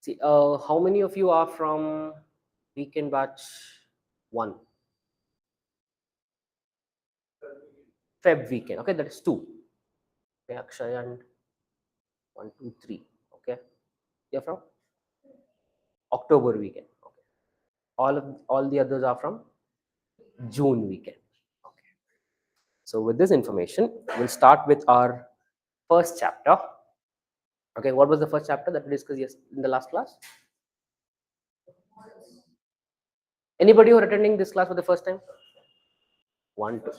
See, how many of you are from weekend batch 1? Feb weekend. Okay, that is 2. Okay, Akshay and 1, 2, 3. Okay, you're from October weekend. Okay, all the others are from June weekend. Okay, so with this information, we'll start with our first chapter. Okay, what was the first chapter that we discussed in the last class? Anybody who are attending this class for the first time? 1, 2.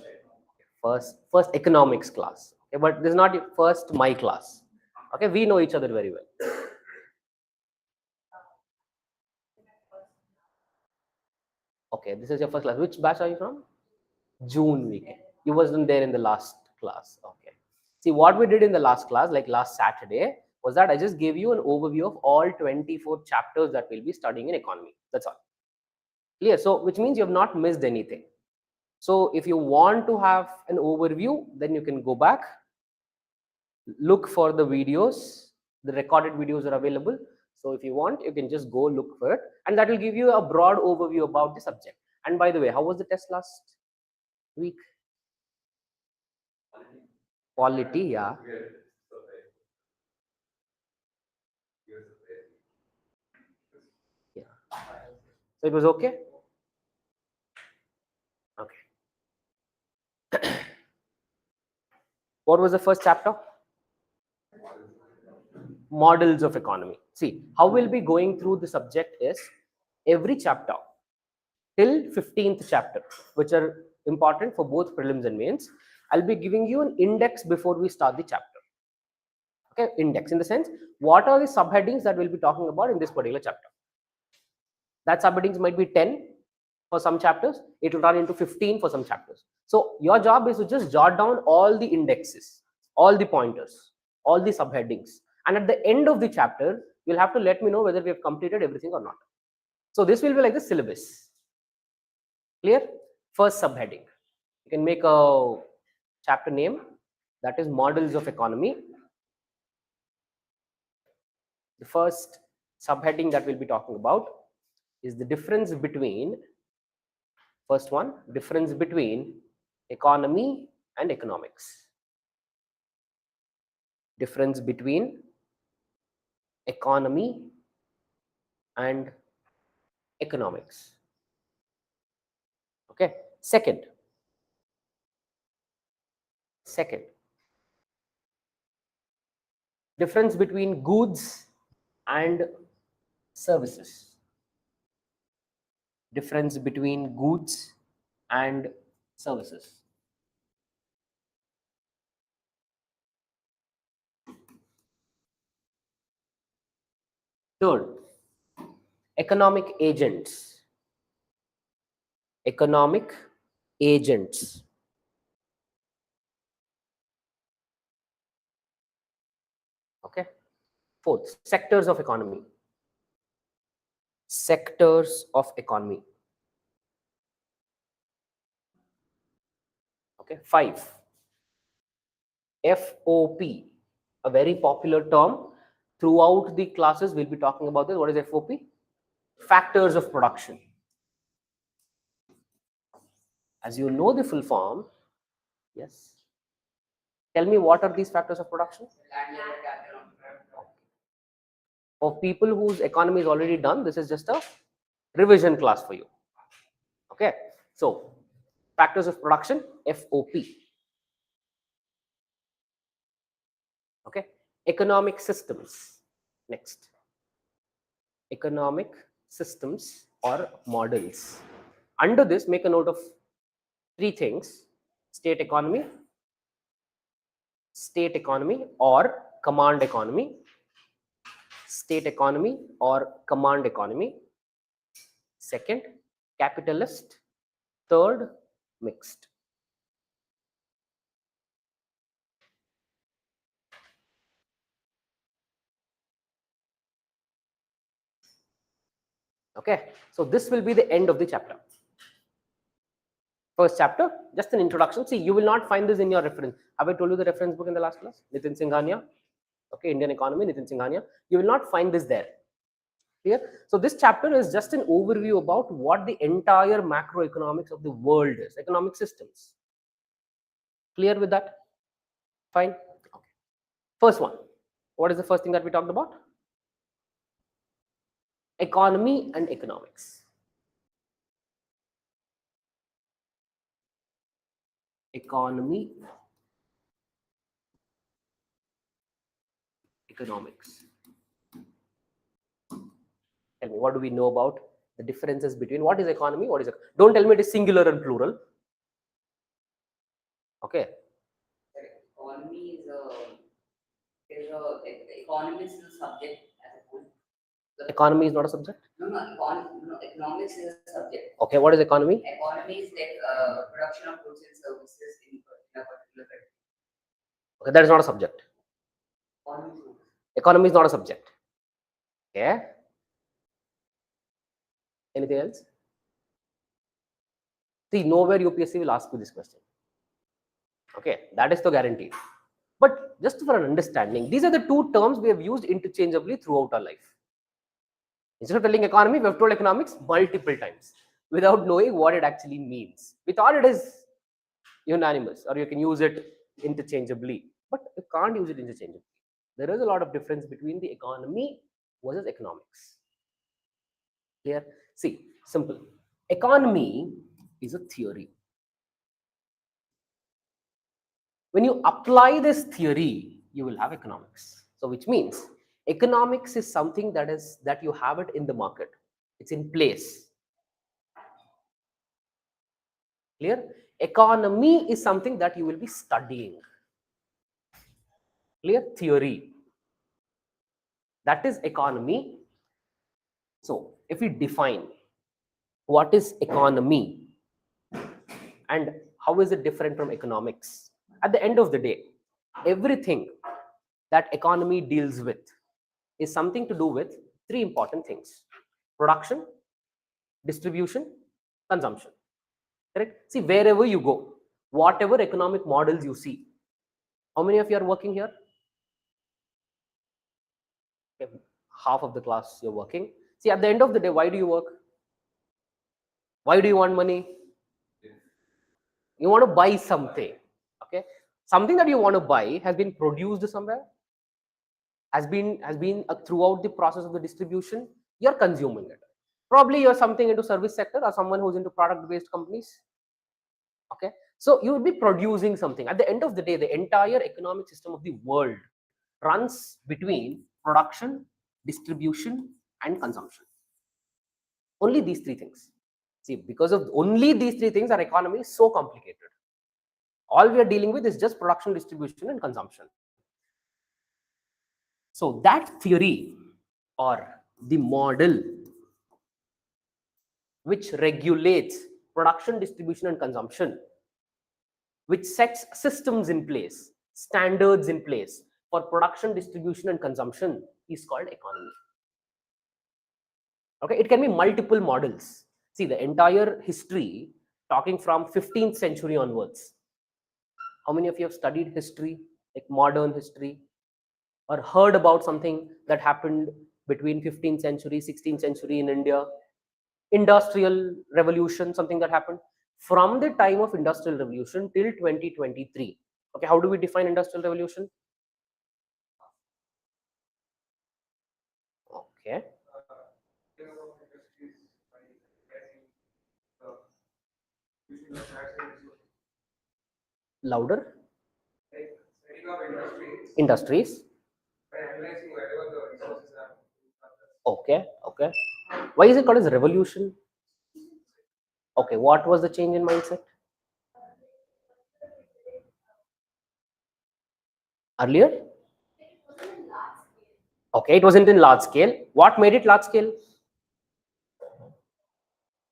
First economics class. Okay, but this is not your first my class. Okay, we know each other very well. Okay, this is your first class. Which batch are you from? June weekend. You wasn't there in the last class. Okay. See, what we did in the last class, like last Saturday, was that I just gave you an overview of all 24 chapters that we'll be studying in economy. That's all. Clear? So, which means you have not missed anything. So, if you want to have an overview, then you can go back, look for the videos. The recorded videos are available. So, if you want, you can just go look for it, and that will give you a broad overview about the subject. And by the way, how was the test last week? Quality, yeah. Yeah. So it was okay? Okay. What was the first chapter? Models of economy. See, how we'll be going through the subject is every chapter till 15th chapter, which are important for both prelims and mains. I'll be giving you an index before we start the chapter. Okay, index in the sense, what are the subheadings that we'll be talking about in this particular chapter? That subheadings might be 10 for some chapters, it will run into 15 for some chapters. So your job is to just jot down all the indexes, all the pointers, all the subheadings, and at the end of the chapter you'll have to let me know whether we have completed everything or not. So this will be like the syllabus. Clear? First subheading, you can make a chapter name, that is models of economy. The first subheading that we'll be talking about is the difference between, first one, difference between economy and economics. Difference between economy and economics. Okay. Second, difference between goods and services. Difference between goods and services. Third, economic agents. Economic agents. Okay. Fourth, sectors of economy. Sectors of economy. Okay. 5, FOP, a very popular term. Throughout the classes, we'll be talking about this. What is FOP? Factors of production. As you know the full form, yes. Tell me, what are these factors of production? For people whose economy is already done, this is just a revision class for you. Okay. So, factors of production, FOP. Okay. Economic systems. Next. Economic systems or models. Under this, make a note of 3 things: state economy or command economy, state economy or command economy. Second, capitalist. Third, mixed. Okay, so this will be the end of the chapter. First chapter, just an introduction. See, you will not find this in your reference. Have I told you the reference book in the last class? Nitin Singhania. Okay, Indian economy, Nitin Singhania. You will not find this there. Clear? So this chapter is just an overview about what the entire macroeconomics of the world is, economic systems. Clear with that? Fine. Okay. First one. What is the first thing that we talked about? Economy and economics. Economy, economics. Tell me, what do we know about the differences between what is economy, what is don't tell me it is singular and plural. Okay. Economy economics is a subject as a whole. Economy is not a subject. Economics is a subject. Okay, what is economy? Economy is like production of goods and services in a particular country. Okay, that is not a subject. Economy is not a subject. Okay. Anything else? See, nowhere UPSC will ask you this question. Okay, that is the guarantee. But just for an understanding, these are the two terms we have used interchangeably throughout our life. Instead of telling economy, we have told economics multiple times without knowing what it actually means. We thought it is unanimous, or you can use it interchangeably, but you can't use it interchangeably. There is a lot of difference between the economy versus economics. Clear? See, simple. Economy is a theory. When you apply this theory, you will have economics. So which means economics is something that you have it in the market. It's in place. Clear? Economy is something that you will be studying. Clear? Theory. That is economy. So if we define what is economy and how is it different from economics, at the end of the day, everything that economy deals with is something to do with three important things: production, distribution, consumption. Correct? See, wherever you go, whatever economic models you see, how many of you are working here? Okay, half of the class you're working. See, at the end of the day, why do you work? Why do you want money? You want to buy something. Okay, something that you want to buy has been produced somewhere, has been throughout the process of the distribution. You're consuming it. Probably you're something into service sector or someone who's into product based companies. Okay, so you will be producing something. At the end of the day, the entire economic system of the world runs between production, distribution, and consumption. Only these three things. See, because of only these three things, our economy is so complicated. All we are dealing with is just production, distribution, and consumption. So that theory or the model which regulates production, distribution, and consumption, which sets systems in place, standards in place for production, distribution, and consumption, is called economy. Okay, it can be multiple models. See, the entire history, talking from 15th century onwards. How many of you have studied history, like modern history, or heard about something that happened between 15th century, 16th century in India? Industrial revolution, something that happened from the time of industrial revolution till 2023. Okay, how do we define industrial revolution? Okay, louder. Industries. Okay, okay. Why is it called as revolution? Okay, what was the change in mindset? Earlier? Okay, it wasn't in large scale. What made it large scale?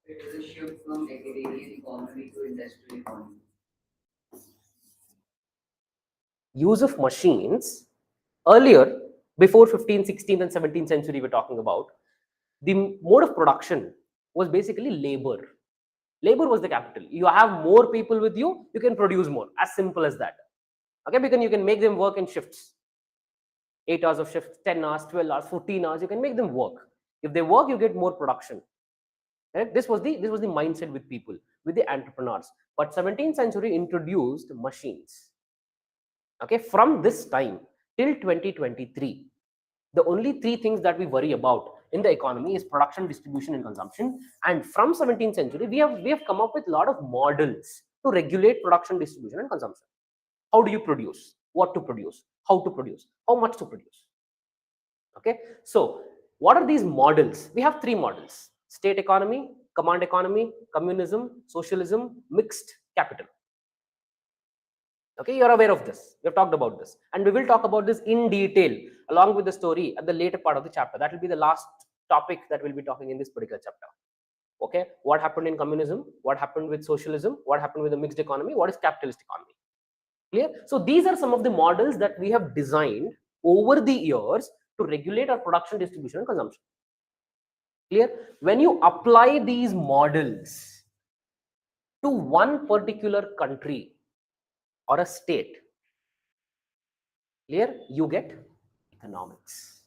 It is a shift from agrarian economy to industrial economy. Use of machines. Earlier, before 15th, 16th, and 17th century, we're talking about, the mode of production was basically labor. Labor was the capital. You have more people with you, you can produce more. As simple as that. Okay, because you can make them work in shifts. 8 hours of shift, 10 hours, 12 hours, 14 hours, you can make them work. If they work, you get more production. Right? This was the mindset with people, with the entrepreneurs. But 17th century introduced machines. Okay, from this time till 2023, the only three things that we worry about in the economy is production, distribution, and consumption. And from 17th century, we have come up with a lot of models to regulate production, distribution, and consumption. How do you produce? What to produce? How to produce? How much to produce? Okay, so what are these models? We have three models: state economy, command economy, communism, socialism, mixed capital. Okay, you're aware of this. We have talked about this, and we will talk about this in detail along with the story at the later part of the chapter. That will be the last topic that we'll be talking in this particular chapter. Okay, what happened in communism? What happened with socialism? What happened with the mixed economy? What is capitalist economy? Clear? So these are some of the models that we have designed over the years to regulate our production, distribution, and consumption. Clear? When you apply these models to one particular country or a state, clear, you get economics.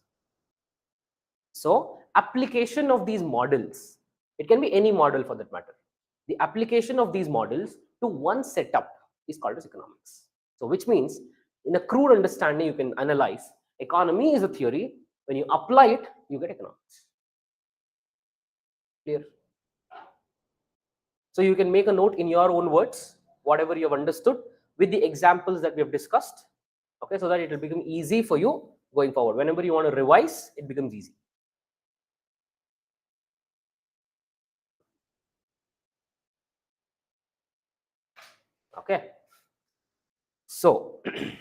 So application of these models, it can be any model for that matter. The application of these models to one setup is called as economics. So which means, in a crude understanding, you can analyze economy is a theory. When you apply it, you get economics. Clear? So you can make a note in your own words, whatever you have understood, with the examples that we have discussed. Okay, so that it will become easy for you going forward. Whenever you want to revise, it becomes easy. Okay. So, if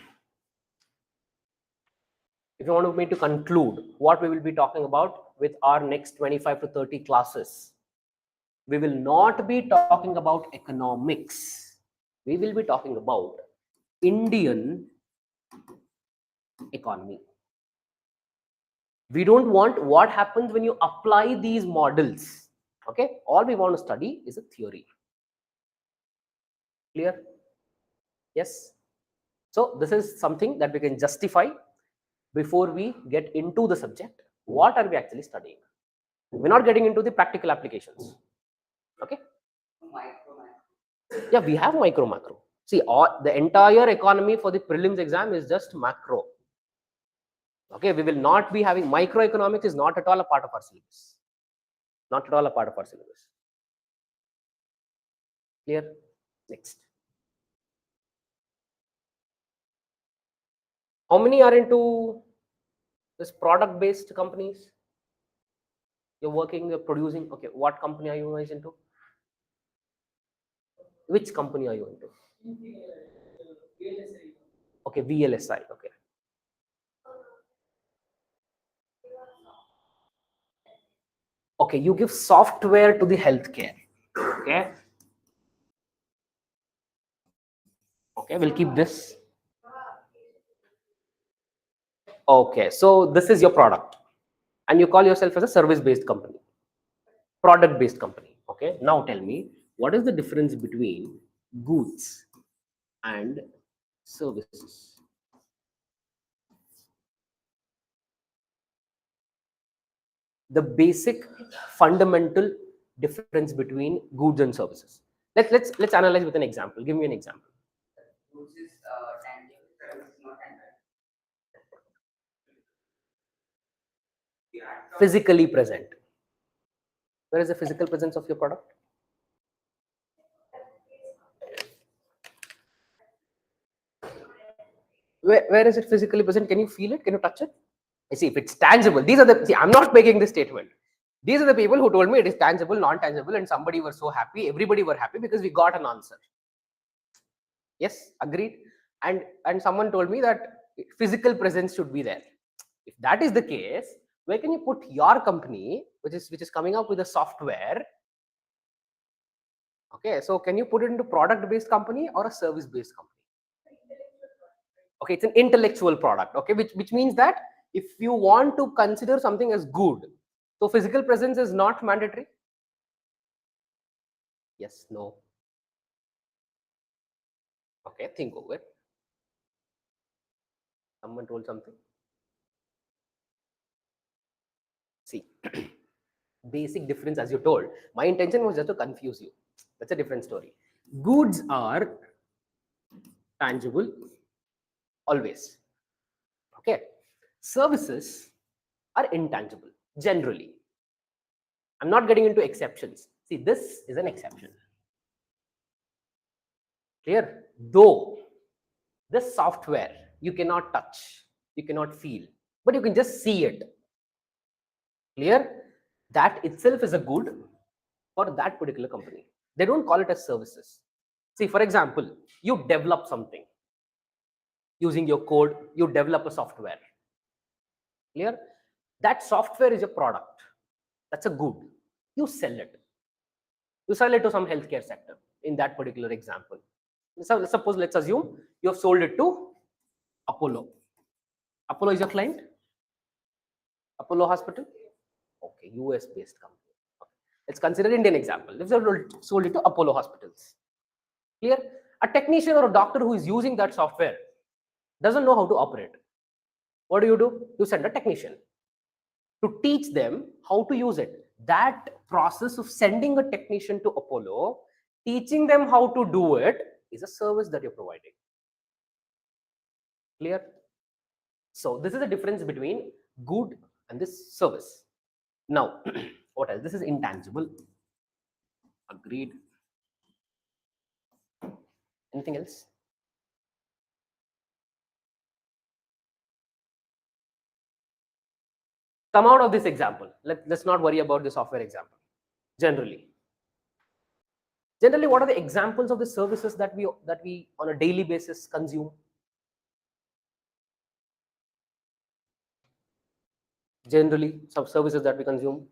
you want me to conclude what we will be talking about with our next 25 to 30 classes, we will not be talking about economics. We will be talking about Indian economy. We don't want what happens when you apply these models. Okay, all we want to study is a theory. Clear? Yes. So this is something that we can justify before we get into the subject. What are we actually studying? We're not getting into the practical applications. Okay. Yeah, we have micro macro. See, the entire economy for the prelims exam is just macro. Okay, we will not be having microeconomics is not at all a part of our syllabus. Not at all a part of our syllabus. Clear? Next. How many are into this product-based companies? You're working, you're producing. Okay, what company are you guys into? Which company are you into? Okay, VLSI. Okay. Okay, you give software to the healthcare. Okay. Okay, we'll keep this. Okay, so this is your product, and you call yourself as a service-based company, product-based company. Okay, now tell me, what is the difference between goods and services? The basic fundamental difference between goods and services. Let's analyze with an example. Give me an example. Goods is tangible, service is not tangible. Physically present. Where is the physical presence of your product? Where is it physically present? Can you feel it? Can you touch it? You see, if it's tangible, these are the, see, I'm not making this statement. These are the people who told me it is tangible, non-tangible, and somebody was so happy, everybody were happy because we got an answer. Yes, agreed. And someone told me that physical presence should be there. If that is the case, where can you put your company, which is coming up with a software? Okay, so can you put it into product-based company or a service-based company? Okay, it's an intellectual product. Okay, which means that if you want to consider something as good, so physical presence is not mandatory. Yes, no. Okay, think over it. Someone told something. See, Basic difference, as you told. My intention was just to confuse you. That's a different story. Goods are tangible always. Okay. Services are intangible generally. I'm not getting into exceptions. See, this is an exception. Clear? Though this software you cannot touch, you cannot feel, but you can just see it. Clear? That itself is a good for that particular company. They don't call it as services. See, for example, you develop something using your code, you develop a software. Clear? That software is a product. That's a good. You sell it. You sell it to some healthcare sector in that particular example. So suppose, let's assume you have sold it to Apollo. Apollo is your client? Apollo Hospital? Okay, US based company. Okay. Let's consider Indian example. If you sold it to Apollo hospitals. Clear? A technician or a doctor who is using that software doesn't know how to operate. What do? You send a technician to teach them how to use it. That process of sending a technician to Apollo, teaching them how to do it, is a service that you're providing. Clear? So this is the difference between good and this service. Now, what else? This is intangible. Agreed. Anything else? Come out of this example. Let's not worry about the software example. Generally, what are the examples of the services that we on a daily basis consume? Generally, some services that we consume.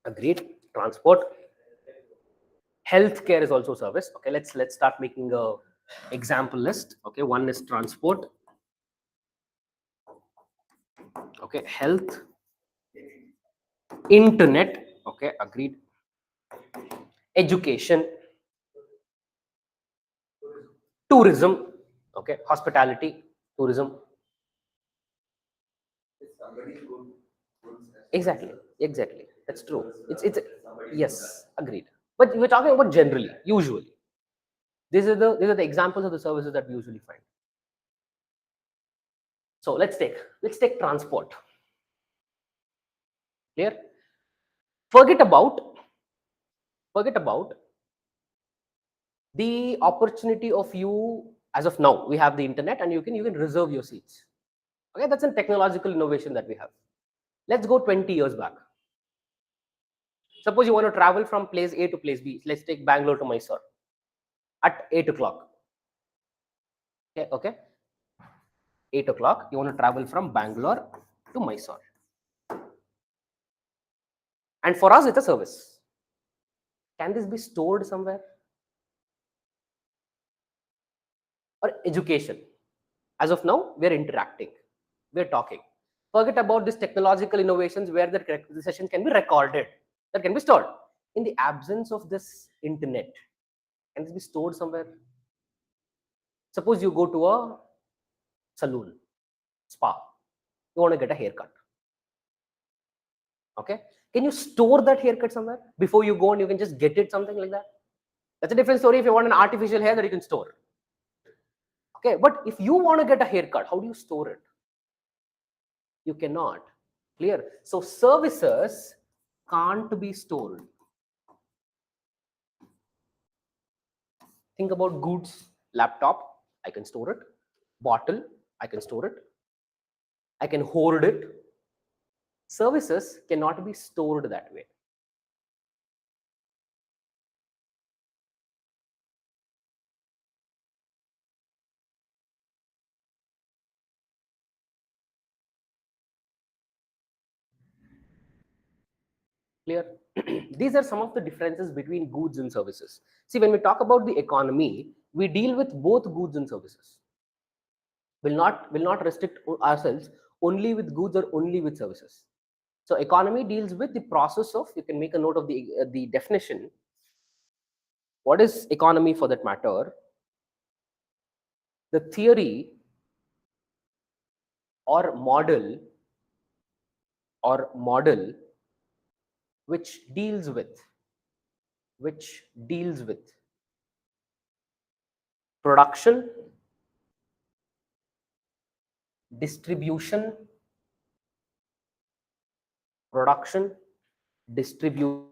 Agreed. Transport. Healthcare is also service. Okay, let's start making a example list. Okay, one is transport. Okay, health. Internet. Okay, agreed. Education. Tourism. Okay, hospitality, tourism. Exactly. That's true. It's yes, agreed. But we're talking about generally, usually. These are the examples of the services that we usually find. So let's take transport. Clear? Forget about the opportunity of you. As of now, we have the internet and you can reserve your seats. Okay, that's a technological innovation that we have. Let's go 20 years back. Suppose you want to travel from place A to place B. Let's take Bangalore to Mysore at 8 o'clock. Okay. 8 o'clock, you want to travel from Bangalore to Mysore. And for us, it's a service. Can this be stored somewhere? Or education. As of now, we're interacting, we're talking. Forget about these technological innovations where the session can be recorded, that can be stored. In the absence of this internet, can this be stored somewhere? Suppose you go to a saloon, spa, you want to get a haircut. Okay, can you store that haircut somewhere before you go and you can just get it, something like that? That's a different story. If you want an artificial hair that you can store. Okay, but if you want to get a haircut, how do you store it? You cannot. Clear? So services can't be stored. Think about goods. Laptop, I can store it. Bottle, I can store it. I can hoard it. Services cannot be stored that way. Clear? These are some of the differences between goods and services. See, when we talk about the economy, we deal with both goods and services. Will not restrict ourselves only with goods or only with services. So economy deals with the process of, you can make a note of the definition. What is economy for that matter? The theory or model or model which deals with production, distribution, production, distribution,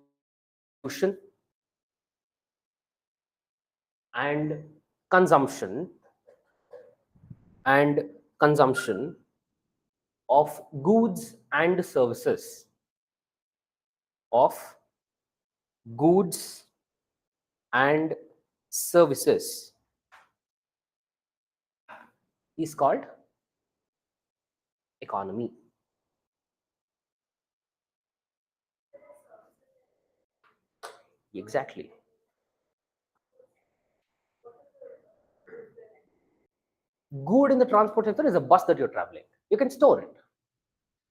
and consumption and consumption of goods and services, of goods and services is called economy. Exactly. Good in the transport sector is a bus that you're traveling. You can store it.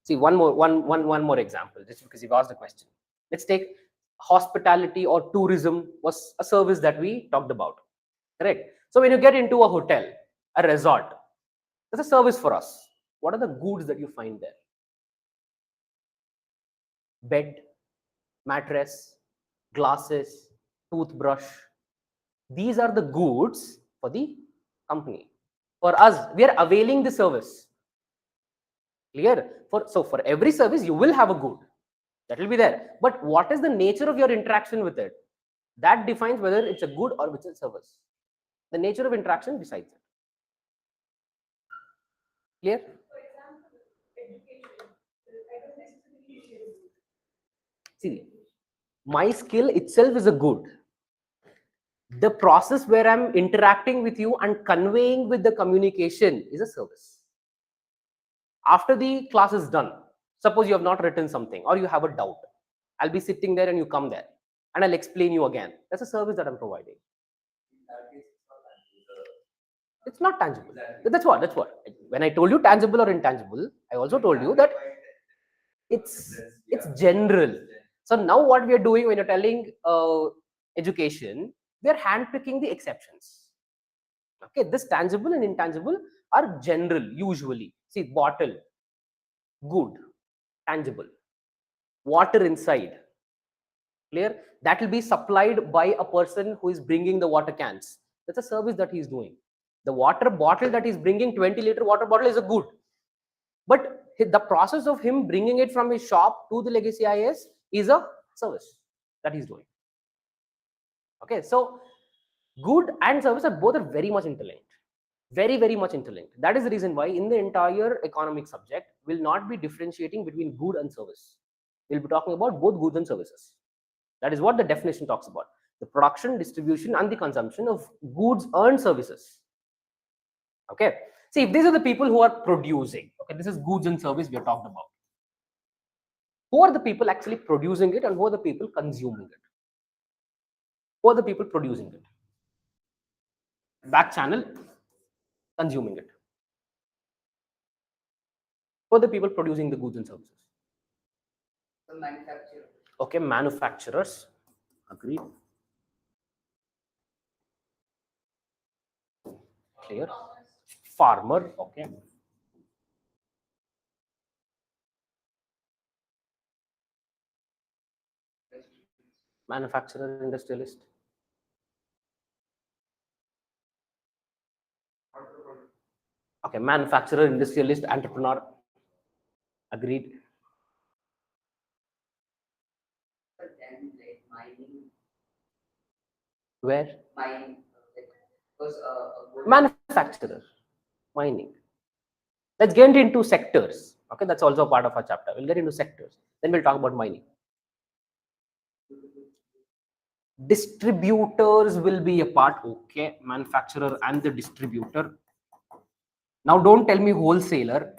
See, one more example, just because you've asked a question. Let's take hospitality or tourism was a service that we talked about. Correct. So when you get into a hotel, a resort, that's a service for us. What are the goods that you find there? Bed, mattress, glasses, toothbrush. These are the goods for the company. For us, we are availing the service. Clear? For every service, you will have a good that will be there. But what is the nature of your interaction with it? That defines whether it's a good or it's a service. The nature of interaction decides it. Clear? See, my skill itself is a good. The process where I'm interacting with you and conveying with the communication is a service. After the class is done, suppose you have not written something or you have a doubt, I'll be sitting there and you come there and I'll explain you again. That's a service that I'm providing. It's not tangible. That's what. When I told you tangible or intangible, I also told you that it's general. So now what we are doing when you're telling education, we are handpicking the exceptions. Okay, this tangible and intangible are general usually. See, bottle, good, tangible. Water inside, clear? That will be supplied by a person who is bringing the water cans. That's a service that he's doing. The water bottle that he's bringing, 20-liter water bottle, is a good. But the process of him bringing it from his shop to the Legacy IAS is a service that he's doing. Okay, so good and service are both are very much interlinked. Very much interlinked. That is the reason why in the entire economic subject, we'll not be differentiating between good and service. We'll be talking about both goods and services. That is what the definition talks about. The production, distribution, and the consumption of goods and services. Okay. See, if these are the people who are producing, okay, this is goods and service we are talking about. Who are the people actually producing it and who are the people consuming it? Who are the people producing it? Back channel, consuming it. Who are the people producing the goods and services? The manufacturer. Okay, manufacturers. Agreed. Clear. Farmer. Okay. Manufacturer, industrialist. Okay, manufacturer, industrialist, entrepreneur. Agreed. But then like mining. Where? Mining. Because Manufacturer, mining. Let's get into sectors. Okay, that's also a part of our chapter. We'll get into sectors. Then we'll talk about mining. Distributors will be a part. Okay, manufacturer and the distributor. Now don't tell me wholesaler.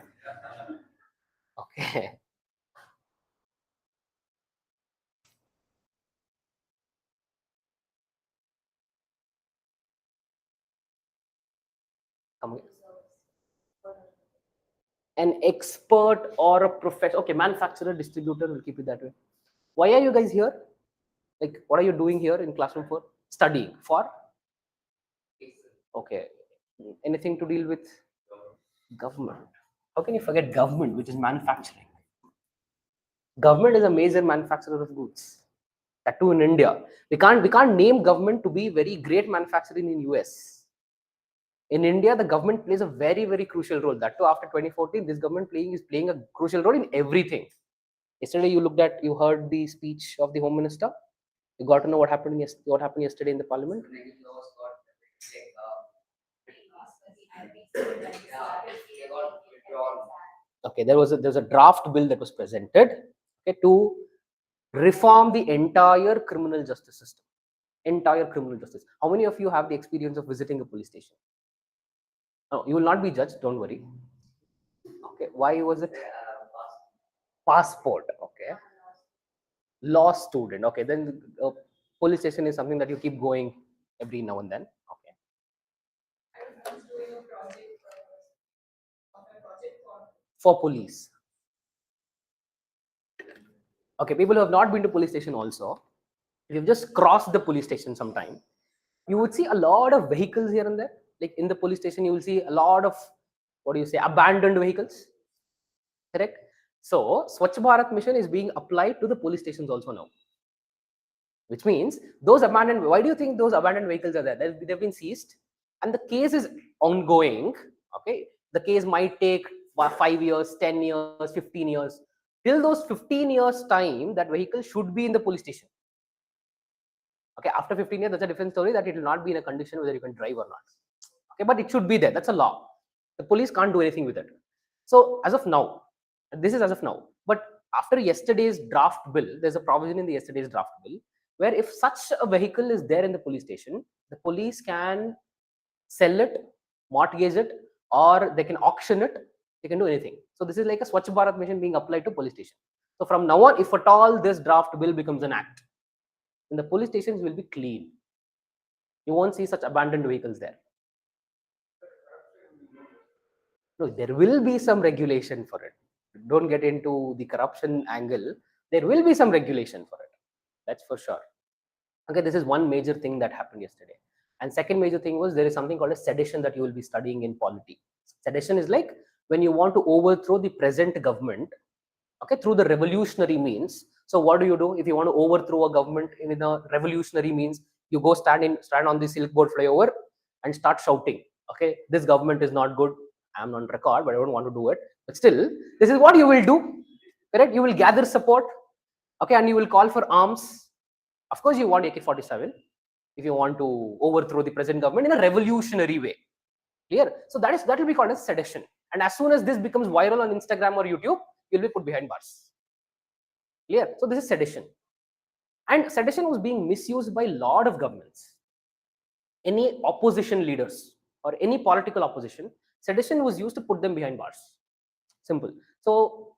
Okay. Come again. An expert or a professional. Okay, manufacturer, distributor, we'll keep it that way. Why are you guys here? Like, what are you doing here in classroom for? Studying for? Okay. Anything to deal with government? How can you forget government, which is manufacturing? Government is a major manufacturer of goods. That too in India. We can't name government to be very great manufacturing in US. In India, the government plays a very, very crucial role. That too after 2014, this government is playing a crucial role in everything. Yesterday, you heard the speech of the Home Minister. You got to know what happened yesterday in the Parliament. So many laws got they got withdrawn. Okay, there was a draft bill that was presented, okay, to reform the entire criminal justice system. Entire criminal justice. How many of you have the experience of visiting a police station? No, you will not be judged. Don't worry. Okay, why was it? Passport. Okay, law student. Okay, then police station is something that you keep going every now and then. Okay. For police. Okay, people who have not been to police station also, if you've just crossed the police station sometime, you would see a lot of vehicles here and there. Like in the police station, you will see a lot of, what do you say, abandoned vehicles. Correct? So, Swachh Bharat mission is being applied to the police stations also now. Which means those abandoned, why do you think those abandoned vehicles are there? They've been seized and the case is ongoing. Okay, the case might take 5 years, 10 years, 15 years. Till those 15 years time, that vehicle should be in the police station. Okay, after 15 years, that's a different story, that it will not be in a condition whether you can drive or not. Okay, but it should be there. That's a law. The police can't do anything with it. So as of now, this is as of now. But after yesterday's draft bill, there's a provision in the yesterday's draft bill where if such a vehicle is there in the police station, the police can sell it, mortgage it, or they can auction it. They can do anything. So this is like a Swachh Bharat mission being applied to police station. So from now on, if at all this draft bill becomes an act, then the police stations will be clean. You won't see such abandoned vehicles there. No, there will be some regulation for it. Don't get into the corruption angle. There will be some regulation for it. That's for sure. Okay, this is one major thing that happened yesterday. And second major thing was there is something called a sedition that you will be studying in polity. Sedition is like when you want to overthrow the present government, okay, through the revolutionary means. So what do? If you want to overthrow a government in a revolutionary means, you go stand on the Silk Board flyover and start shouting, okay, this government is not good. I'm on record, but I don't want to do it. But still, this is what you will do, correct? You will gather support, okay, and you will call for arms. Of course, you want AK-47 if you want to overthrow the present government in a revolutionary way. Clear? So that will be called as sedition. And as soon as this becomes viral on Instagram or YouTube, you'll be put behind bars. Clear? So this is sedition. And sedition was being misused by a lot of governments. Any opposition leaders or any political opposition, sedition was used to put them behind bars. Simple. So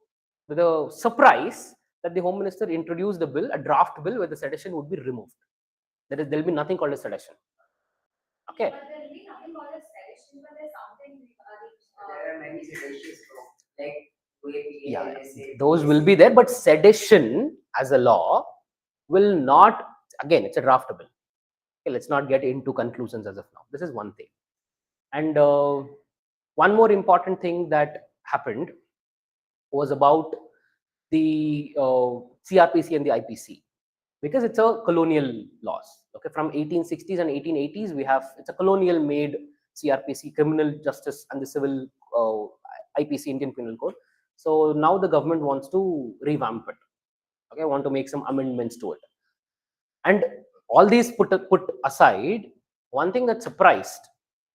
the surprise that the Home Minister introduced the bill, a draft bill where the sedition would be removed. There will be nothing called a sedition. Okay. But there will be nothing called a sedition, but there's something There are many seditions like yeah, those will be there, but sedition as a law will not, again, it's a draft bill. Okay, let's not get into conclusions as of now. This is one thing. And one more important thing that happened was about the CRPC and the IPC, because it's a colonial laws. Okay, from 1860s and 1880s, it's a colonial made CRPC, criminal justice, and the civil IPC, Indian Penal Code. So now the government wants to revamp it. Okay, want to make some amendments to it. And all these put aside, one thing that surprised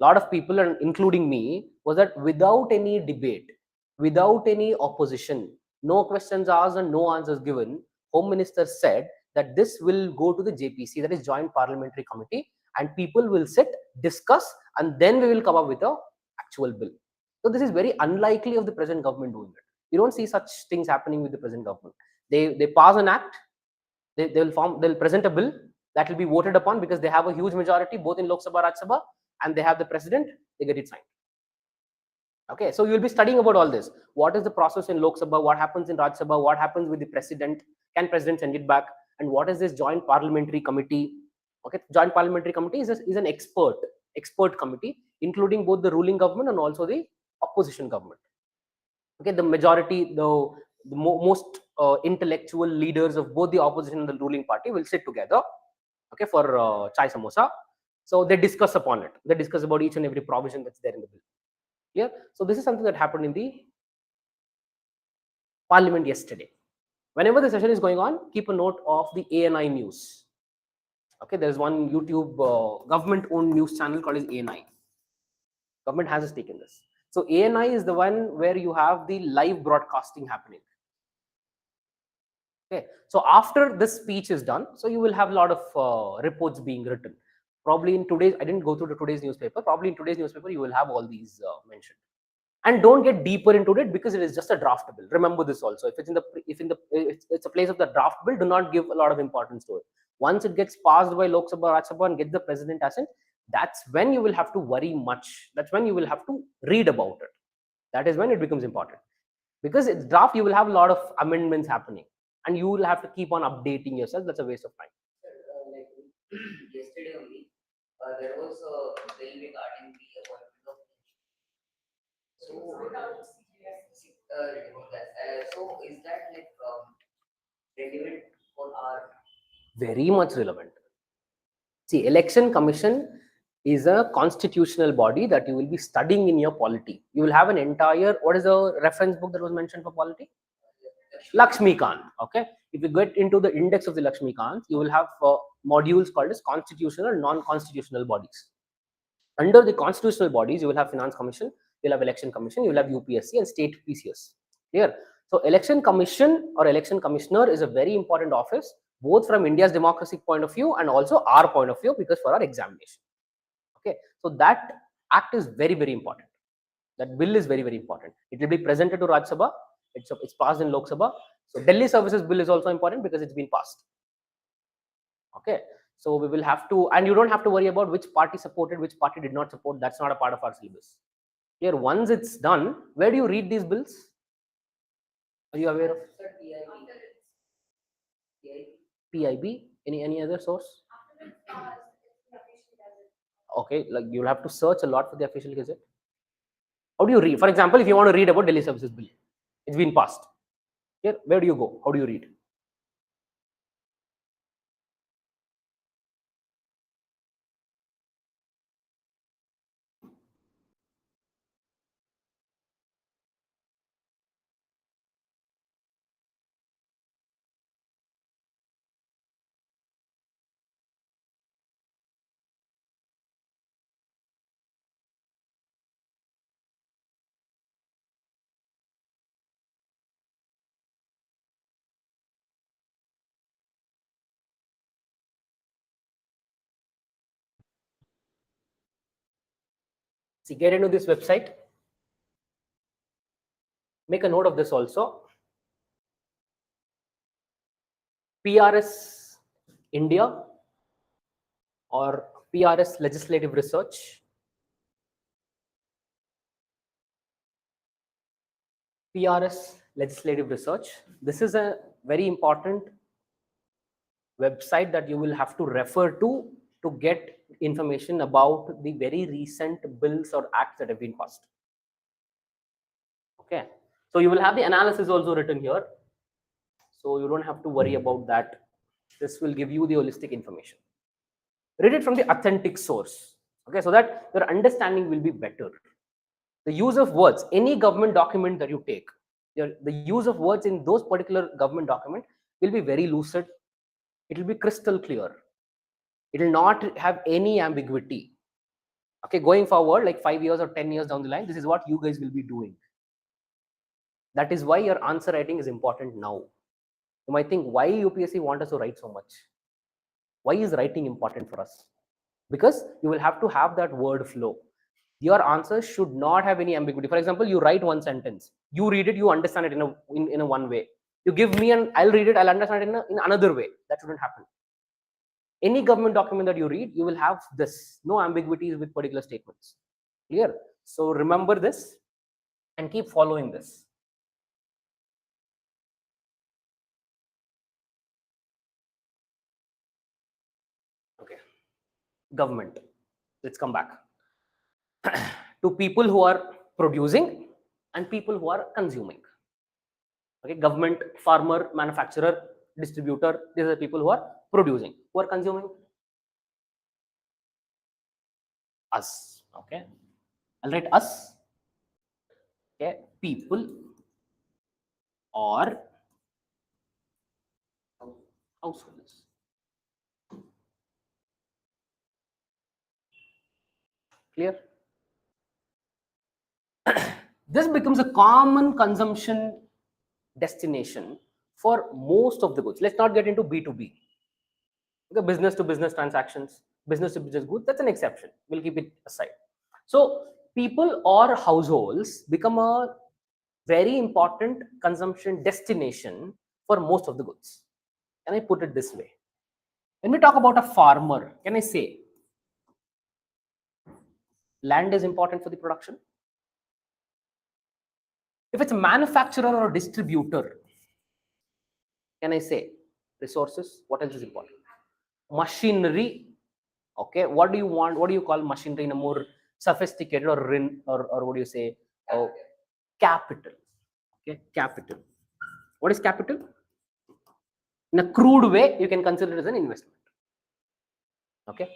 a lot of people, and including me, was that without any debate, without any opposition, no questions asked and no answers given, Home Minister said that this will go to the JPC, that is Joint Parliamentary Committee, and people will sit, discuss, and then we will come up with a actual bill. So this is very unlikely of the present government doing it. You don't see such things happening with the present government. They pass an act, they'll present a bill that will be voted upon because they have a huge majority both in Lok Sabha, Raj Sabha, and they have the president, they get it signed. Okay, so you'll be studying about all this. What is the process in Lok Sabha? What happens in Raj Sabha? What happens with the president? Can president send it back? And what is this Joint Parliamentary Committee? Okay, Joint Parliamentary Committee is an expert committee, including both the ruling government and also the opposition government. Okay, the majority, the most intellectual leaders of both the opposition and the ruling party will sit together, okay, for chai samosa. So they discuss upon it. They discuss about each and every provision that's there in the bill. Yeah. So this is something that happened in the parliament yesterday. Whenever the session is going on, keep a note of the ANI news. Okay, there's one YouTube government-owned news channel called as ANI. Government has a stake in this. So ANI is the one where you have the live broadcasting happening. Okay, so after this speech is done, so you will have a lot of reports being written. Probably in today's, I didn't go through today's newspaper. Probably in today's newspaper, you will have all these mentioned. And don't get deeper into it because it is just a draft bill. Remember this also. If it's a place of the draft bill, do not give a lot of importance to it. Once it gets passed by Lok Sabha, Rajya Sabha, and get the president assent, that's when you will have to worry much. That's when you will have to read about it. That is when it becomes important. Because it's draft, you will have a lot of amendments happening, and you will have to keep on updating yourself. That's a waste of time. Sir, like yesterday only, there was a bill regarding the appointment of so is that like relevant for our? Very much relevant. See, election commission is a constitutional body that you will be studying in your polity. You will have an entire, what is the reference book that was mentioned for polity? Lakshmikant. Okay, if you get into the index of the Lakshmikant, you will have modules called as constitutional and non-constitutional bodies. Under the constitutional bodies, you will have finance commission, you will have election commission, you will have UPSC and state PCS. Clear? So election commission or election commissioner is a very important office, both from India's democracy point of view and also our point of view, because for our examination. Okay, so that act is very, very important. That bill is very, very important. It will be presented to Rajya Sabha. It's passed in Lok Sabha. So Delhi Services Bill is also important because it's been passed. Okay, so we will have to, and you don't have to worry about which party supported, which party did not support. That's not a part of our syllabus. Here, once it's done, where do you read these bills? Are you aware of Sir, PIB? Any other source? Okay, like you'll have to search a lot for the official gazette. How do you read? For example, if you want to read about Delhi Services Bill, it's been passed. Here, where do you go? How do you read? See, get into this website. Make a note of this also. PRS India or PRS Legislative Research. PRS Legislative Research. This is a very important website that you will have to refer to get information about the very recent bills or acts that have been passed. Okay, so you will have the analysis also written here, so you don't have to worry about that. This will give you the holistic information. Read it from the authentic source, okay, so that your understanding will be better. The use of words, any government document that you take, the use of words in those particular government document will be very lucid. It will be crystal clear. It will not have any ambiguity. Okay, going forward, like 5 years or 10 years down the line, this is what you guys will be doing. That is why your answer writing is important now. You might think, why UPSC want us to write so much? Why is writing important for us? Because you will have to have that word flow. Your answer should not have any ambiguity. For example, you write one sentence, you read it, you understand it in a one way. You give me and I'll read it, I'll understand it in another way. That shouldn't happen. Any government document that you read, you will have this, no ambiguities with particular statements. Clear? So remember this and keep following this. Okay, government. Let's come back to people who are producing and people who are consuming. Okay, government, farmer, manufacturer, distributor, these are the people who are producing. Who are consuming? Us. Okay, I'll write us. Okay, people or households. Clear? This becomes a common consumption destination for most of the goods. Let's not get into B2B. Okay, business to business transactions, business to business goods, that's an exception. We'll keep it aside. So, people or households become a very important consumption destination for most of the goods. Can I put it this way? When we talk about a farmer, can I say land is important for the production? If it's a manufacturer or a distributor, can I say resources? What else is important? Machinery. Okay, what do you want? What do you call machinery in a more sophisticated or what do you say? Oh, capital. Okay, capital. What is capital? In a crude way, you can consider it as an investment. Okay,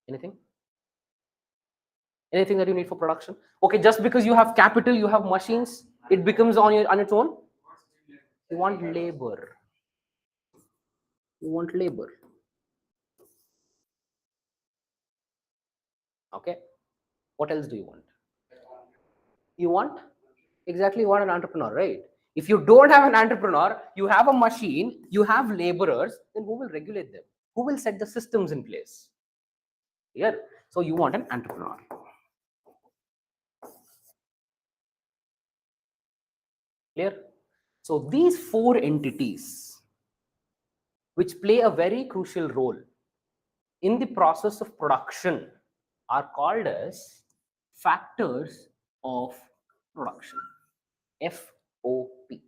anything? Anything that you need for production? Okay, just because you have capital, you have machines, it becomes on its own. You want labor. You want labor. Okay, what else do you want? You want exactly what an entrepreneur, right? If you don't have an entrepreneur, you have a machine, you have laborers, then who will regulate them? Who will set the systems in place? Here, so you want an entrepreneur. Clear? So these four entities, which play a very crucial role in the process of production, are called as factors of production. FOP.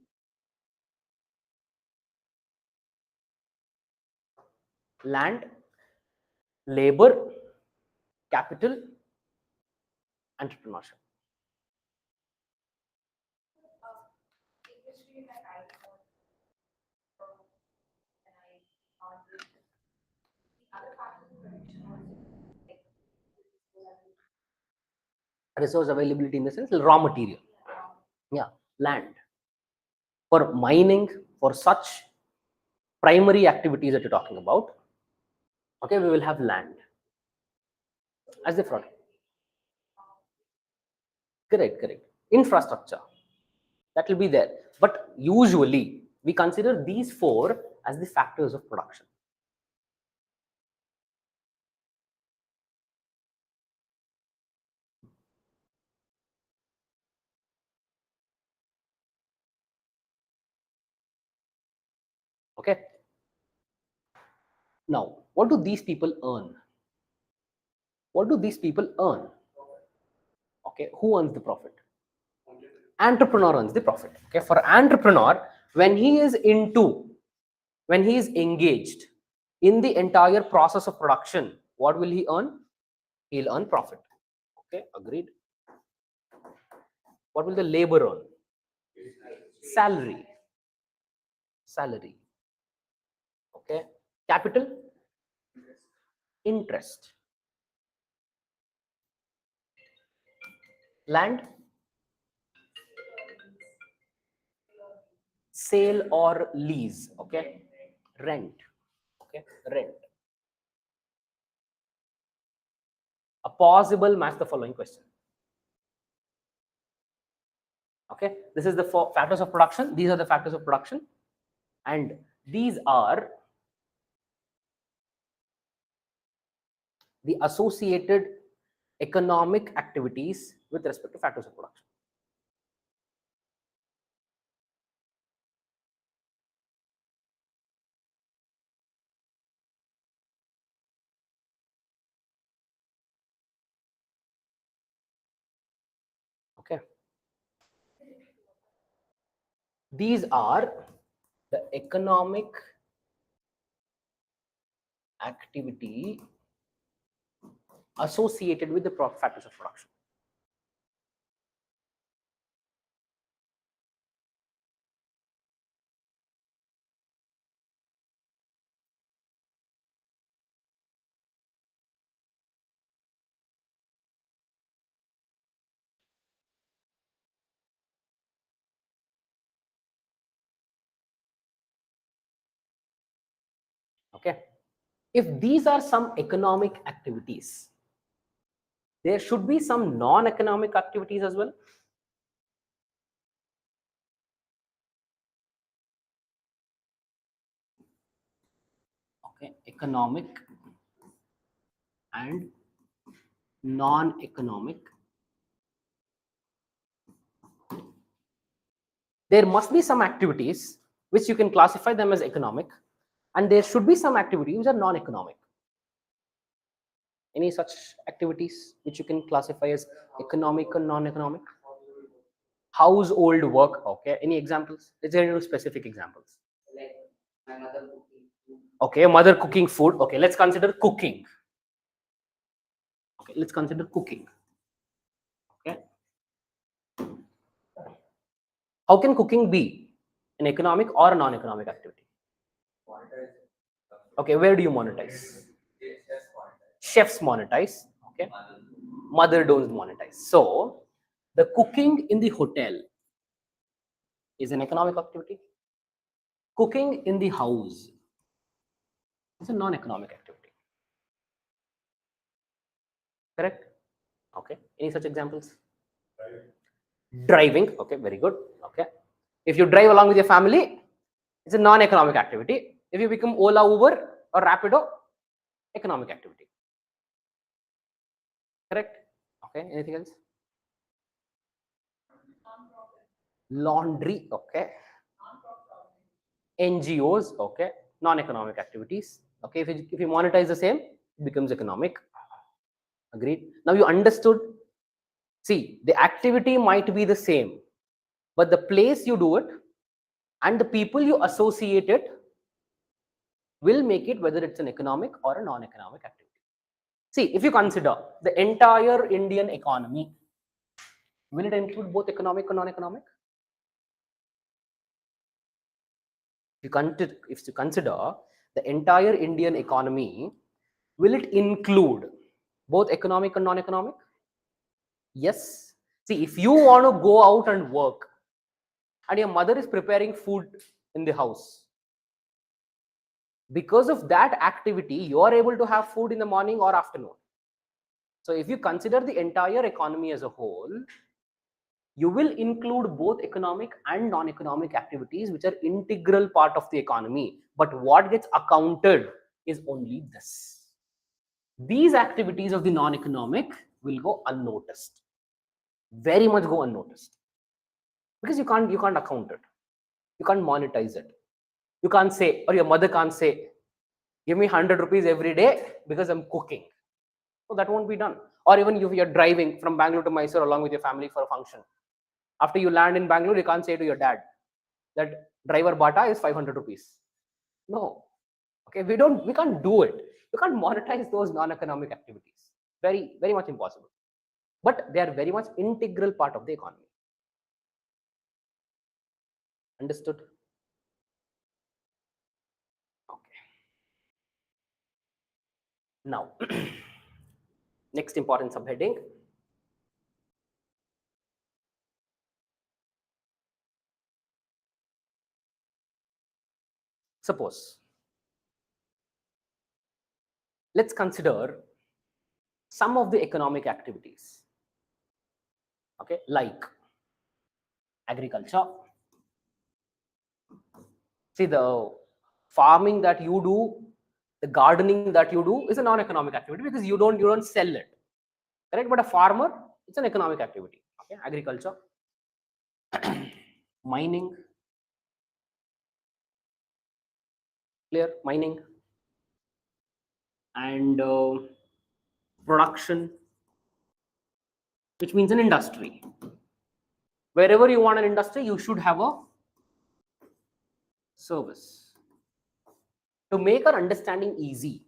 Land, labor, capital, entrepreneurship. Initially, that I thought, and I thought the other part of the production also, like, Resource availability in the sense raw material. Yeah, land. For mining, for such primary activities that you're talking about, okay, we will have land as the product. Correct, correct. Infrastructure, that will be there. But usually, we consider these four as the factors of production. Okay. Now, what do these people earn? What do these people earn? Okay, who earns the profit? Entrepreneur earns the profit. Okay, for entrepreneur, when he is engaged in the entire process of production, what will he earn? He'll earn profit. Okay, agreed. What will the labor earn? Salary. Salary. Okay, capital, interest. Land, sale or lease. Okay, rent. Okay, rent. A possible match the following question. Okay, this is the four factors of production. These are the factors of production, and these are the associated economic activities with respect to factors of production. Okay, these are the economic activity associated with the factors of production. Okay. If these are some economic activities, there should be some non-economic activities as well. Okay, economic and non-economic. There must be some activities which you can classify them as economic, and there should be some activities which are non-economic. Any such activities which you can classify as economic and non-economic? Household work. Okay. Any examples? Let's get into specific examples. Like my mother cooking food. Okay, mother cooking food. Okay, let's consider cooking. Okay, let's consider cooking. Okay. How can cooking be an economic or a non-economic activity? Okay, where do you monetize? Chefs monetize. Okay. Mother don't monetize. So the cooking in the hotel is an economic activity. Cooking in the house is a non-economic activity. Correct? Okay. Any such examples? Driving. Okay, very good. Okay. If you drive along with your family, it's a non-economic activity. If you become Ola, Uber, or Rapido, economic activity. Correct? Okay. Anything else? Laundry. Okay. NGOs. Okay. Non-economic activities. Okay. If you monetize the same, it becomes economic. Agreed. Now you understood. See, the activity might be the same, but the place you do it and the people you associate it will make it whether it's an economic or a non-economic activity. See, if you consider the entire Indian economy, will it include both economic and non-economic? If you consider the entire Indian economy, will it include both economic and non-economic? Yes. See, if you want to go out and work and your mother is preparing food in the house, because of that activity, you are able to have food in the morning or afternoon. So if you consider the entire economy as a whole, you will include both economic and non-economic activities, which are integral part of the economy. But what gets accounted is only this. These activities of the non-economic will go unnoticed. Very much go unnoticed. Because you can't account it. You can't monetize it. You can't say, or your mother can't say, give me 100 rupees every day because I'm cooking. So that won't be done. Or even if you're driving from Bangalore to Mysore along with your family for a function. After you land in Bangalore, you can't say to your dad that driver bata is 500 rupees. No. Okay, we can't do it. You can't monetize those non-economic activities. Very, very much impossible. But they are very much integral part of the economy. Understood? Okay. Now, next important subheading. Suppose, let's consider some of the economic activities. Okay, like agriculture. See, the farming that you do, the gardening that you do is a non-economic activity because you don't sell it. Correct? But a farmer, it's an economic activity. Okay, agriculture, mining, clear, mining, and production, which means an industry. Wherever you want an industry, you should have a service. To make our understanding easy,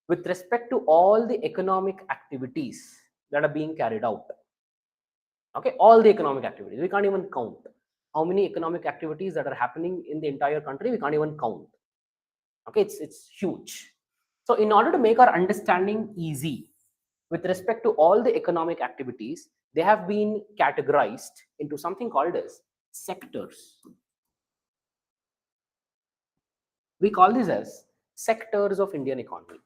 with respect to all the economic activities that are being carried out. Okay, all the economic activities, we can't even count how many economic activities that are happening in the entire country. We can't even count. Okay, it's huge. So in order to make our understanding easy with respect to all the economic activities, they have been categorized into something called as sectors. We call this as sectors of Indian economy.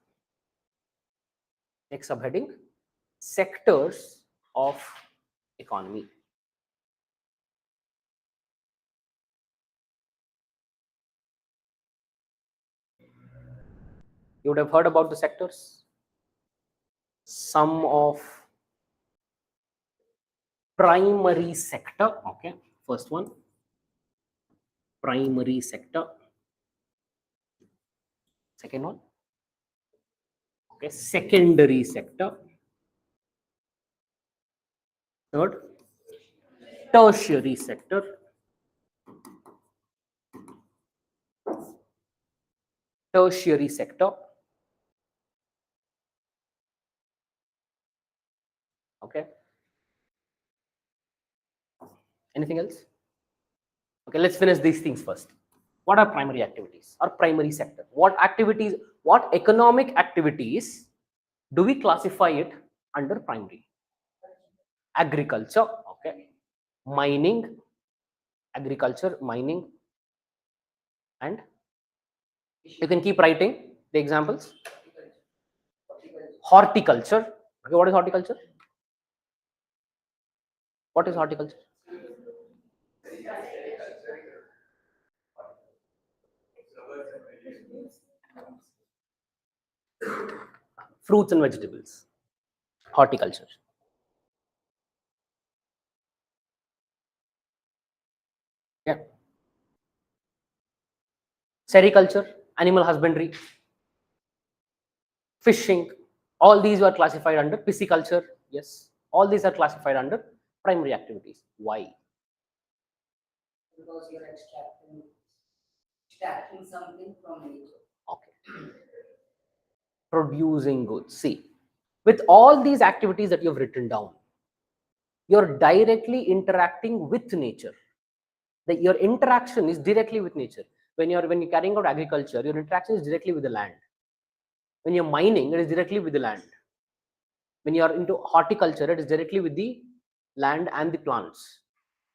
Next subheading, sectors of economy. You would have heard about the sectors. Some of primary sector. Okay, first one, primary sector. Second one, okay, secondary sector. Third, tertiary sector. Tertiary sector. Okay. Anything else? Okay, let's finish these things first. What are primary activities or primary sector? What activities, what economic activities do we classify it under primary? Agriculture, okay. Mining, agriculture, mining, and you can keep writing the examples. Horticulture. Okay, what is horticulture? What is horticulture? Fruits and vegetables. Horticulture. Yeah. Sericulture, animal husbandry, fishing. All these were classified under pisciculture. Yes. All these are classified under primary activities. Why? Because you're extracting something from nature. Okay. Producing goods. See, with all these activities that you've written down, you're directly interacting with nature. Your interaction is directly with nature. When you're carrying out agriculture, your interaction is directly with the land. When you're mining, it is directly with the land. When you're into horticulture, it is directly with the land and the plants.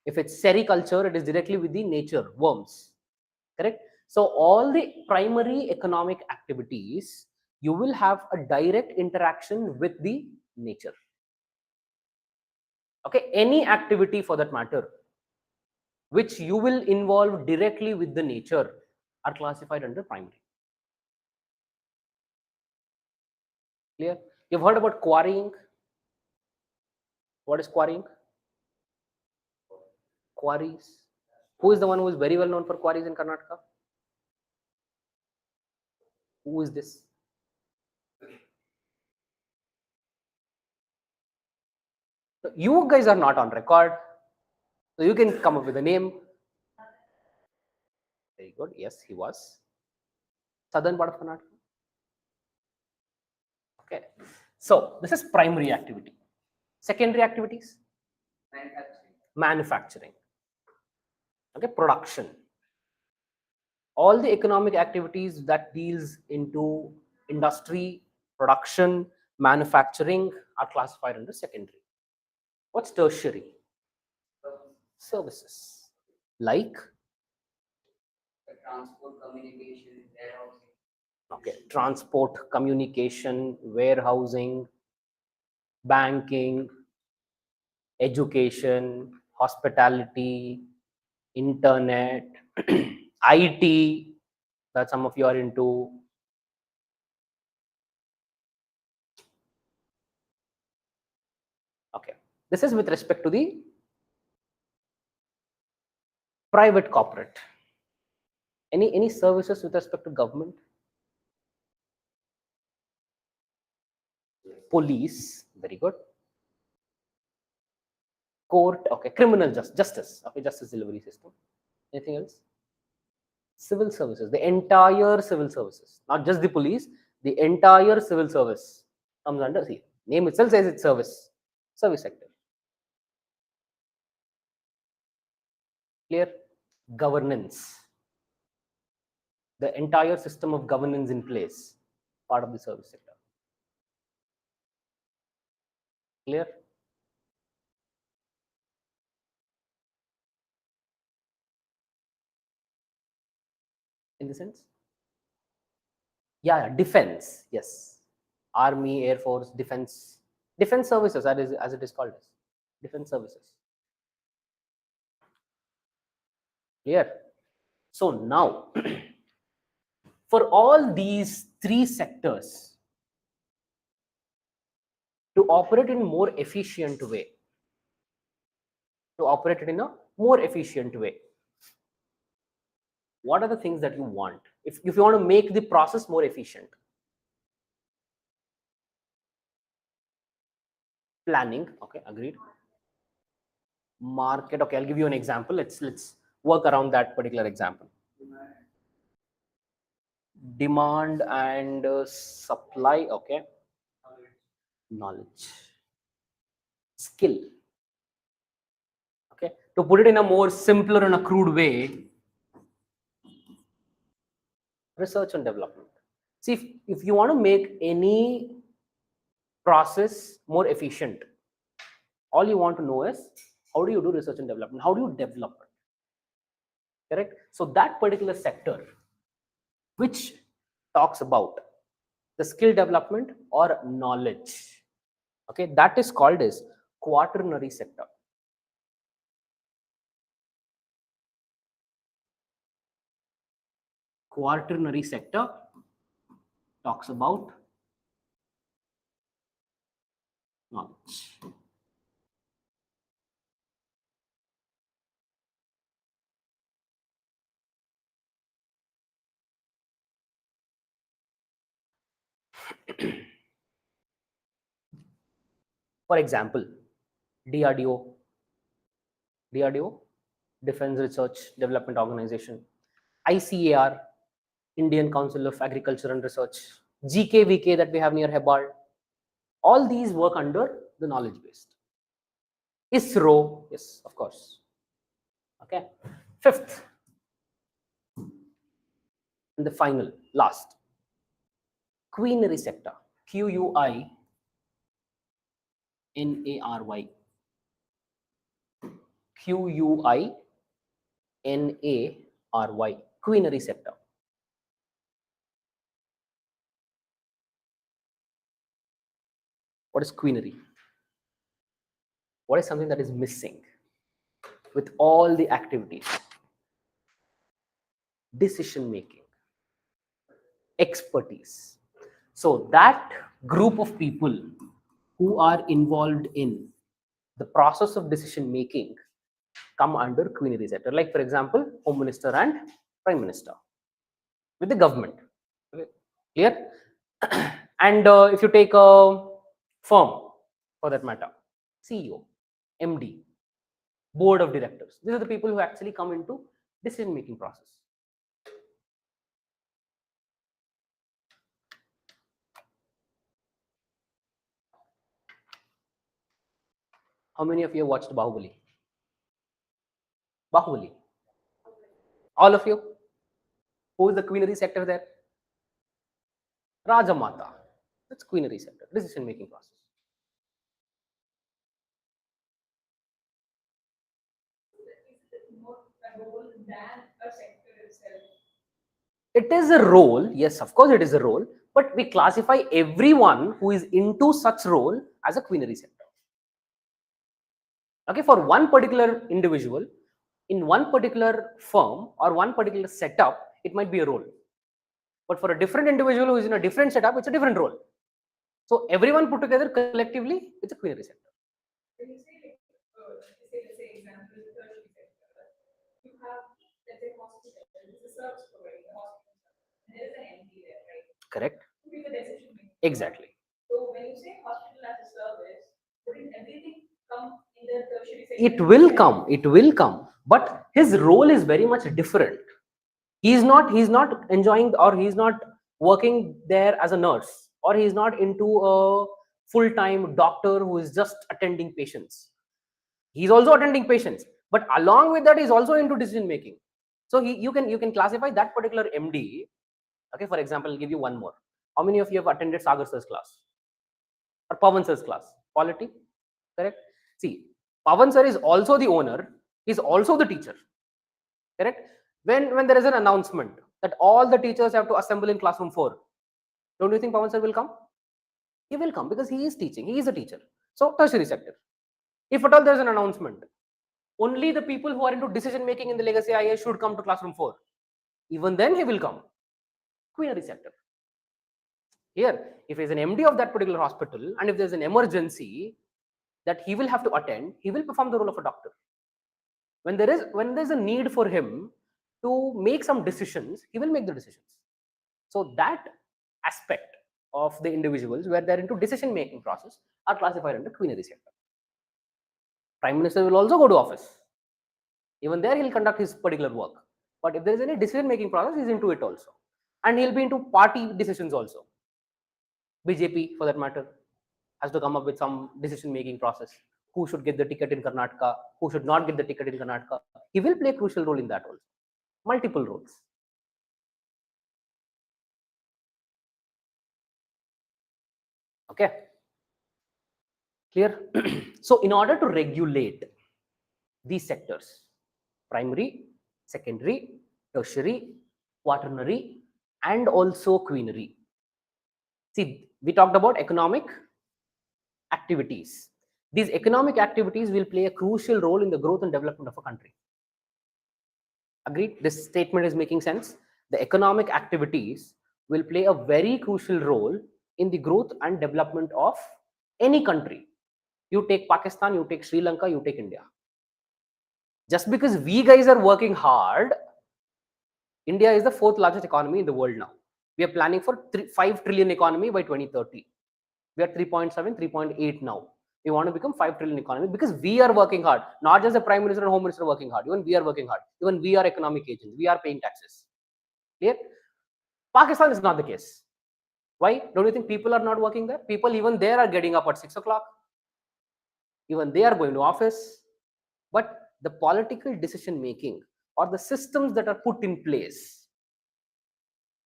If it's sericulture, it is directly with the nature, worms. Correct? So all the primary economic activities, you will have a direct interaction with the nature. Okay, any activity for that matter, which you will involve directly with the nature, are classified under primary. Clear? You've heard about quarrying. What is quarrying? Quarries. Who is the one who is very well known for quarries in Karnataka? Who is this? So you guys are not on record, so you can come up with a name. Very good. Yes, he was. Southern part of Karnataka. Okay. So this is primary activity. Secondary activities? Manufacturing. Manufacturing. Okay, production. All the economic activities that deals into industry, production, manufacturing are classified under secondary. What's tertiary? Services. Like? The transport, communication, warehousing. Okay, transport, communication, warehousing, banking, education, hospitality, internet, IT, that some of you are into. Okay, this is with respect to the private corporate. Any services with respect to government? Police, very good. Court, okay. Criminal justice, okay. Justice delivery system. Anything else? Civil services, the entire civil services, not just the police, the entire civil service comes under, see, name itself says it's service sector. Clear? Governance, the entire system of governance in place, part of the service sector. Clear? In the sense, Yeah, defense. Yes, army, air force, defense services. That is as it is called as defense services. Clear. So now, for all these three sectors to operate in more efficient way, to operate it in a more efficient way, what are the things that you want? If you want to make the process more efficient, planning. Okay, agreed. Market. Okay, I'll give you an example. Let's work around that particular example. Demand and supply. Okay, knowledge, skill. Okay, to put it in a more simpler and a crude way, research and development. See, if you want to make any process more efficient, all you want to know is how do you do research and development? How do you develop it? Correct. So that particular sector, which talks about the skill development or knowledge, okay, that is called as quaternary sector. Quaternary sector talks about knowledge. For example, DRDO, DRDO, Defense Research Development Organization, ICAR, Indian Council of Agriculture and Research, GKVK that we have near Hebbal, all these work under the knowledge based. ISRO, yes, of course. Okay. Fifth, and the final, last, queenary sector, QUINARY, QUINARY, queenary sector. What is queenary? What is something that is missing with all the activities? Decision making, expertise. So that group of people who are involved in the process of decision making come under queenary sector. Like for example, Home Minister and Prime Minister with the government. Okay. Clear? And if you take a firm for that matter, CEO, MD, board of directors, these are the people who actually come into decision making process. How many of you have watched Bahubali? Bahubali. All of you? Who is the queenary sector there? Rajamata. That's queenary sector, decision making process. More a role than a sector itself. It is a role, yes, of course it is a role, but we classify everyone who is into such role as a queenary sector. Okay, for one particular individual, in one particular firm or one particular setup, it might be a role. But for a different individual who is in a different setup, it's a different role. So everyone put together collectively, it's a queenary sector. When you say, let's say, example, the tertiary sector, you have, let's say, hospital, this is a service provider, hospital, and there is an MD there, right? Correct. To be the decision making. Exactly. So when you say hospital as a service, wouldn't everything come in the tertiary sector? It will come, it will come, but his role is very much different. He's not enjoying, or he's not working there as a nurse, or he's not into a full-time doctor who is just attending patients. He's also attending patients, but along with that he's also into decision making. So you can classify that particular MD. Okay, for example, I'll give you one more. How many of you have attended Sagar sir's class or Pawan sir's class? Polity, correct? See, Pawan sir is also the owner, he's also the teacher, correct? When there is an announcement that all the teachers have to assemble in classroom 4, Don't you think Pawan sir will come? He will come because he is teaching. He is a teacher. So tertiary sector. If at all there is an announcement, only the people who are into decision making in the Legacy IAS should come to classroom 4. Even then he will come. Queenary sector. Here, if he is an MD of that particular hospital and if there is an emergency that he will have to attend, he will perform the role of a doctor. When there is a need for him to make some decisions, he will make the decisions. So that aspect of the individuals where they're into decision making process are classified under queenary sector. Prime Minister will also go to office. Even there he'll conduct his particular work. But if there is any decision making process, he's into it also. And he'll be into party decisions also. BJP, for that matter, has to come up with some decision making process. Who should get the ticket in Karnataka? Who should not get the ticket in Karnataka? He will play a crucial role in that also. Multiple roles. Okay. Clear? So in order to regulate these sectors, primary, secondary, tertiary, quaternary, and also queenary. See, we talked about economic activities. These economic activities will play a crucial role in the growth and development of a country. Agreed? This statement is making sense. The economic activities will play a very crucial role in the growth and development of any country. You take Pakistan, you take Sri Lanka, you take India. Just because we guys are working hard, India is the 4th largest economy in the world now. We are planning for 5 trillion economy by 2030. We are 3.7, 3.8 now. We want to become 5 trillion economy because we are working hard. Not just the Prime Minister and Home Minister working hard. Even we are working hard. Even we are economic agents. We are paying taxes. Clear? Pakistan is not the case. Why? Don't you think people are not working there? People even there are getting up at 6 o'clock. Even they are going to office. But the political decision making or the systems that are put in place,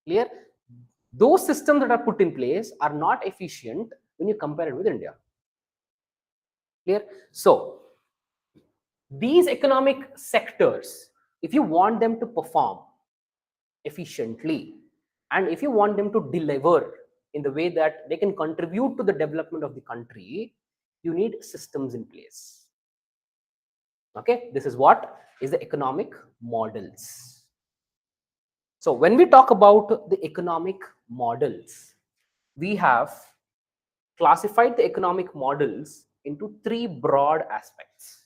clear? Those systems that are put in place are not efficient when you compare it with India. Clear? So these economic sectors, if you want them to perform efficiently and if you want them to deliver in the way that they can contribute to the development of the country, you need systems in place. Okay, this is what is the economic models. So when we talk about the economic models, we have classified the economic models into 3 broad aspects.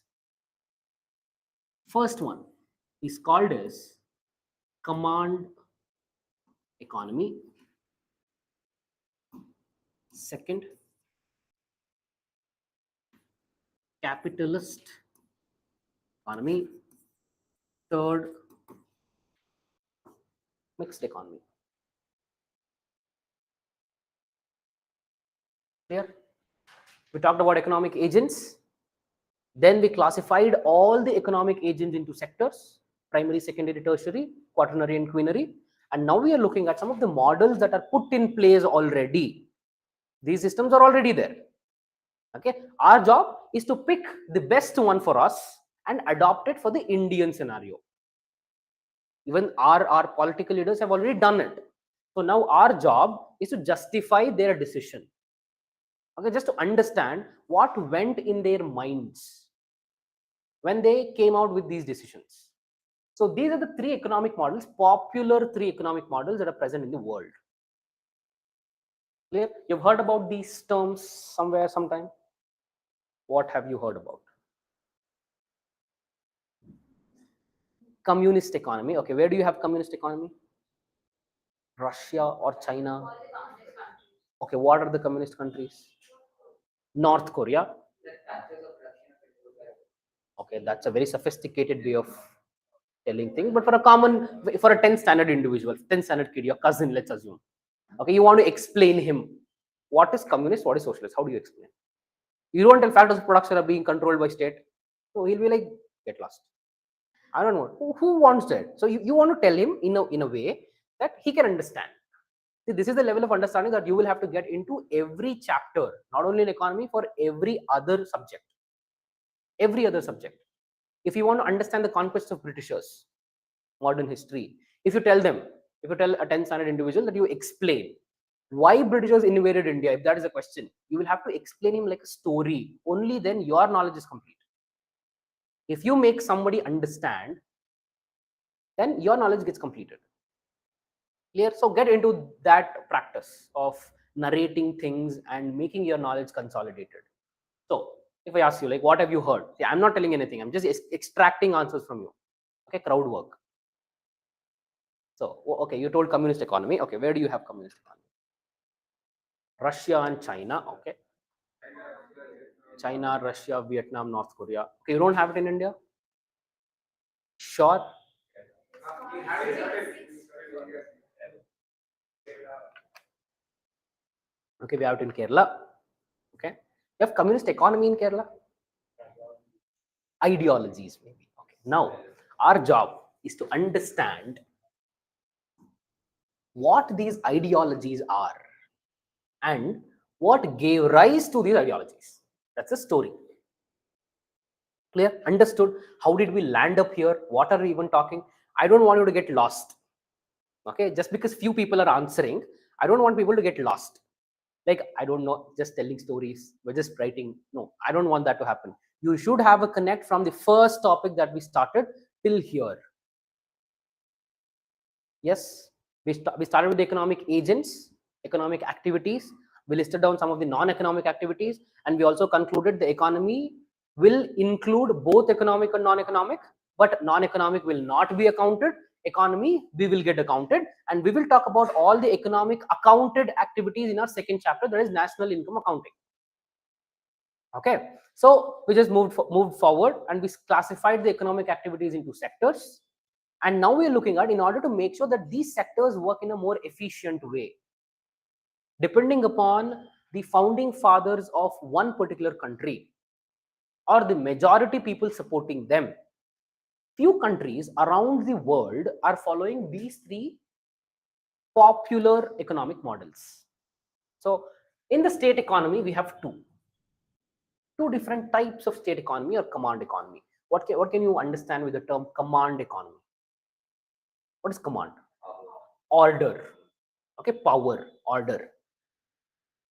First one is called as command economy. Second, capitalist economy. Third, mixed economy. Clear? We talked about economic agents. Then we classified all the economic agents into sectors: primary, secondary, tertiary, quaternary, and queenary. And now we are looking at some of the models that are put in place already. These systems are already there. Okay, our job is to pick the best one for us and adopt it for the Indian scenario. Even our political leaders have already done it. So now our job is to justify their decision. Okay, just to understand what went in their minds when they came out with these decisions. So these are the 3 economic models, popular 3 economic models that are present in the world. Clear? You've heard about these terms somewhere, sometime? What have you heard about? Communist economy. Okay, where do you have communist economy? Russia or China? Okay, what are the communist countries? North Korea. Okay, that's a very sophisticated way of telling things. But for a 10th standard individual, 10th standard kid, your cousin, let's assume. Okay, you want to explain him what is communist, what is socialist. How do you explain? You don't tell factors of production are being controlled by state. So he'll be like, get lost. I don't know. Who wants that? So you want to tell him in a way that he can understand. See, this is the level of understanding that you will have to get into every chapter, not only in economy, for every other subject. Every other subject. If you want to understand the conquest of Britishers, modern history, if you tell a 10th standard individual that you explain Why Britishers invaded India? If that is a question, you will have to explain him like a story. Only then your knowledge is complete. If you make somebody understand, then your knowledge gets completed. Clear? So get into that practice of narrating things and making your knowledge consolidated. So if I ask you, like, what have you heard? See, I'm not telling anything. I'm just extracting answers from you. Okay, crowd work. So, okay, you told communist economy. Okay, where do you have communist economy? Russia and China. Okay. China, Russia, Vietnam, North Korea. Okay, you don't have it in India? Sure. Okay, we have it in Kerala. Okay. You have communist economy in Kerala? Ideologies, maybe. Okay. Now, our job is to understand what these ideologies are and what gave rise to these ideologies. That's a story. Clear? Understood? How did we land up here? What are we even talking? I don't want you to get lost. Okay, just because few people are answering, I don't want people to get lost. Like, I don't know, just telling stories, we're just writing. No, I don't want that to happen. You should have a connect from the first topic that we started till here. Yes, we started with the economic agents, economic activities. We listed down some of the non-economic activities, and we also concluded the economy will include both economic and non-economic, but non-economic will not be accounted. Economy, we will get accounted, and we will talk about all the economic accounted activities in our second chapter, that is national income accounting. Okay, so we just moved forward and we classified the economic activities into sectors. And now we are looking at, in order to make sure that these sectors work in a more efficient way, depending upon the founding fathers of one particular country or the majority people supporting them, few countries around the world are following these three popular economic models. So in the state economy, we have two different types of state economy or command economy. What can you understand with the term command economy? What is command? Order. Okay, power, order.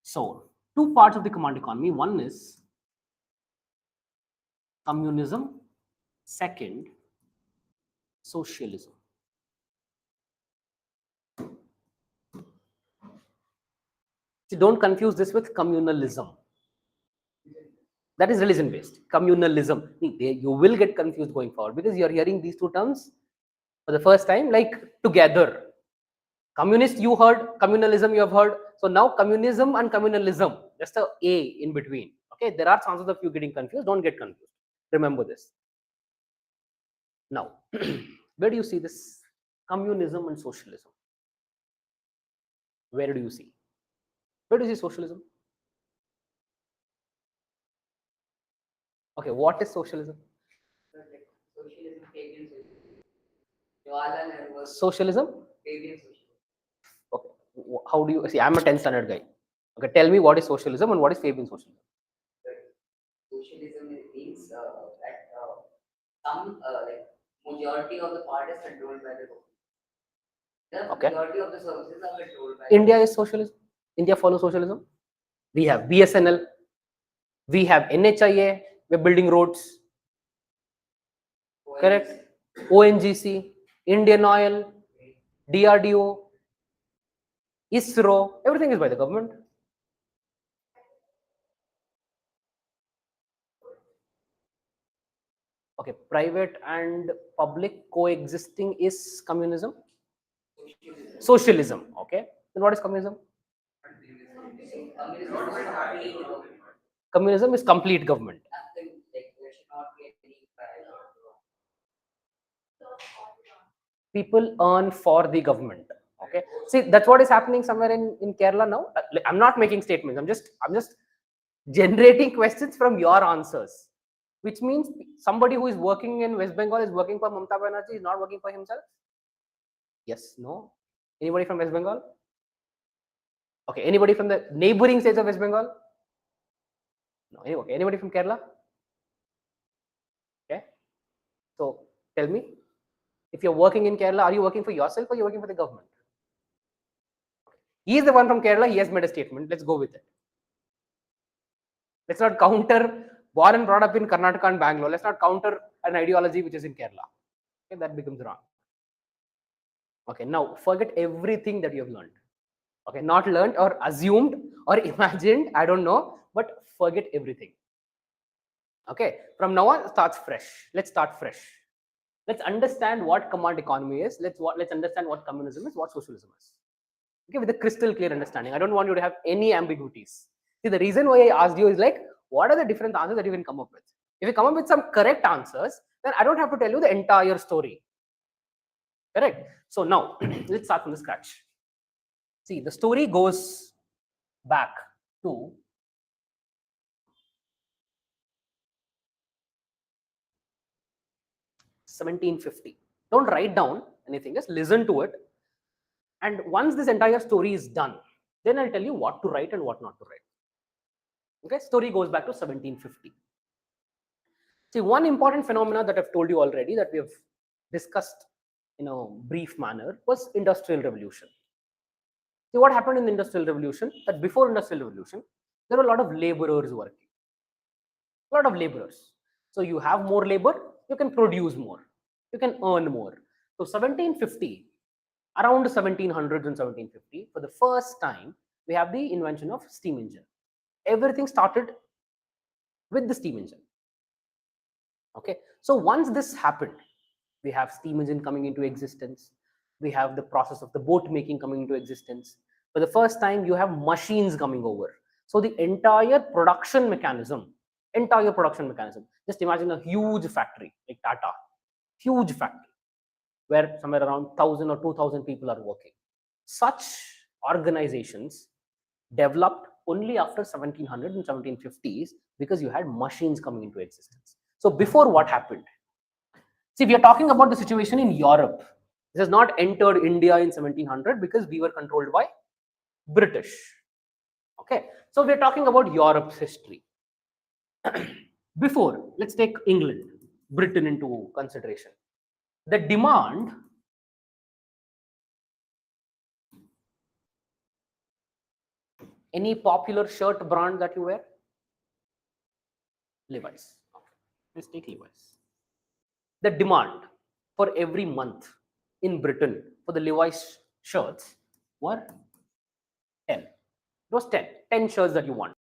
So two parts of the command economy. One is communism. Second, socialism. So don't confuse this with communalism. That is religion based. Communalism. You will get confused going forward because you are hearing these two terms for the first time, like together. Communist you heard, communalism you have heard. So now communism and communalism, just a in between. Okay, there are chances of you getting confused. Don't get confused. Remember this. Now, where do you see this communism and socialism? Where do you see? Where do you see socialism? Okay, what is socialism? Socialism, Fabian socialism. Jawaharlal was Socialism? Fabian socialism. Okay, how do you see? I'm a 10th standard guy. Okay, tell me what is socialism and what is Fabian socialism? Socialism means that some like majority of the part is controlled by the government. The Okay. majority of the services are controlled by India is socialism. India follows socialism. We have BSNL. We have NHIA. We're building roads. Correct. ONGC, Indian Oil, DRDO, ISRO. Everything is by the government. Okay, private and public coexisting is communism. Socialism. Okay, then what is communism? Communism is complete government. Nothing, like there should not be any People earn for the government. Okay, see, that's what is happening somewhere in Kerala now. I'm not making statements. I'm just generating questions from your answers, which means somebody who is working in West Bengal is working for Mamata Banerjee, is not working for himself. Yes, no. Anybody from West Bengal? Okay, anybody from the neighboring states of West Bengal? No. Okay, anybody from Kerala? Okay, so tell me, if you're working in Kerala, are you working for yourself or you're working for the government? He is the one from Kerala. He has made a statement. Let's go with it. Let's not counter born and brought up in Karnataka and Bangalore. Let's not counter an ideology which is in Kerala. Okay, that becomes wrong. Okay, now forget everything that you have learned. Okay, not learned or assumed or imagined. I don't know, but forget everything. Okay, from now on, starts fresh. Let's start fresh. Let's understand what command economy is. Let's understand what communism is, what socialism is. Okay, with a crystal clear understanding. I don't want you to have any ambiguities. See, the reason why I asked you is like, what are the different answers that you can come up with? If you come up with some correct answers, then I don't have to tell you the entire story. Correct? So now, let's start from the scratch. See, the story goes back to (1750). Don't write down anything, just listen to it. And once this entire story is done, then I'll tell you what to write and what not to write. Okay, story goes back to 1750. See, one important phenomena that I've told you already that we have discussed in a brief manner was Industrial Revolution. See, what happened in the Industrial Revolution? That before Industrial Revolution, there were a lot of laborers working. A lot of laborers. So you have more labor, you can produce more, you can earn more. So 1750, around 1700s and 1750, for the first time, we have the invention of steam engine. Everything started with the steam engine. Okay, so once this happened, we have steam engine coming into existence. We have the process of the boat making coming into existence. For the first time, you have machines coming over. So the entire production mechanism, just imagine a huge factory like Tata, huge factory where somewhere around 1,000 or 2,000 people are working. Such organizations developed only after 1700s and 1750s because you had machines coming into existence. So before, what happened? See, we are talking about the situation in Europe. This has not entered India in 1700 because we were controlled by British. Okay, so we are talking about Europe's history. Before, let's take England, Britain into consideration. The demand any popular shirt brand that you wear? Levi's. Okay. Let's take Levi's. The demand for every month in Britain for the Levi's shirts were 10. It was 10 shirts that you want.